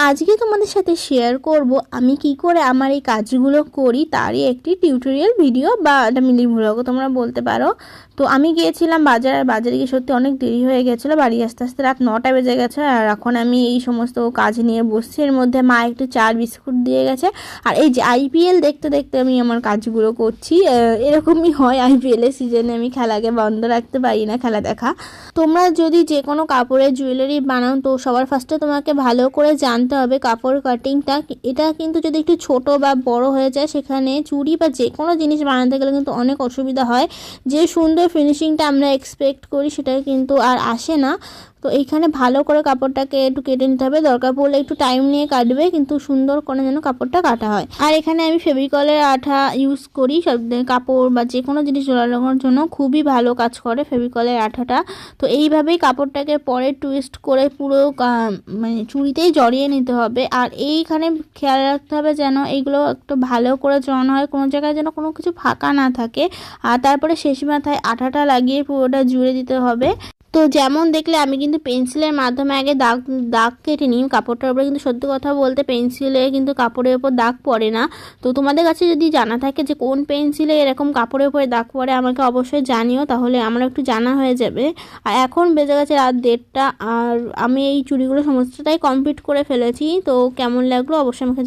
আজকে তোমাদের সাথে শেয়ার করব আমি কি করে আমার এই কাজগুলো করি তারই একটি টিউটোরিয়াল ভিডিও বা একটা মিনি ভ্লগও তোমরা বলতে পারো। তো আমি গিয়েছিলাম বাজারে গিয়ে সত্যি অনেক দেরি হয়ে গেছিলো, বাড়ি আস্তে আস্তে রাত 9টা বেজে গেছে। আর এখন আমি এই সমস্ত কাজ নিয়ে বসছি। এর মধ্যে মা একটু চা বিস্কুট দিয়ে গেছে। আর এই যে আইপিএল দেখতে দেখতে আমি আমার কাজগুলো করছি। এরকমই হয়, আইপিএলের সিজনে আমি খেলাকে বন্ধ রাখতে পারি না, খেলা দেখা। তোমরা যদি যে কোনো কাপড়ের জুয়েলারি বানাও তো সবার ফার্স্টে তোমাকে ভালো করে জানতে হবে কাপড় কাটিংটা। এটা কিন্তু যদি একটু ছোট বা বড় হয়ে যায় সেখানে চুড়ি বা যে কোনো জিনিস বানাতে গেলে কিন্তু অনেক অসুবিধা হয়। যে সুন্দর ফিনিশিংটা আমরা এক্সপেক্ট করি সেটা কিন্তু আর আসে না। তো এইখানে ভালো করে কাপড়টাকে একটু কেটে নিতে হবে, দরকার পড়লে একটু টাইম নিয়ে কাটবে, কিন্তু সুন্দর করে যেন কাপড়টা কাটা হয়। আর এখানে আমি ফেভিকলের আঠা ইউজ করি সব কাপড় বা যে কোনো জিনিস ঝোলানোর জন্য, খুবই ভালো কাজ করে ফেভিকলের আঠাটা। তো এইভাবেই কাপড়টাকে পরে টুইস্ট করে পুরো মানে চুড়িতেই জড়িয়ে নিতে হবে। আর এইখানে খেয়াল রাখতে হবে যেন এইগুলো একটু ভালো করে জড়ানো হয়, কোনো জায়গায় যেন কোনো কিছু ফাঁকা না থাকে। আর তারপরে শেষ মাথায় আঠাটা লাগিয়ে পুরোটা জুড়ে দিতে হবে। তো যেমন দেখলে আমি কিন্তু পেন্সিলের মাধ্যমে আগে দাগ কেটে নিই কাপড়টার উপরে, কিন্তু সত্যি কথা বলতে পেন্সিলে কিন্তু কাপড়ের উপর দাগ পড়ে না। তো তোমাদের কাছে যদি জানা থাকে যে কোন পেন্সিলে এরকম কাপড়ের উপরে দাগ পড়ে আমাকে অবশ্যই জানিও, তাহলে আমার একটু জানা হয়ে যাবে। আর এখন বেজে গেছে রাত 1:30, আর আমি এই চুড়িগুলো সমস্তটাই কমপ্লিট করে ফেলেছি। তো কেমন লাগলো অবশ্যই আমাকে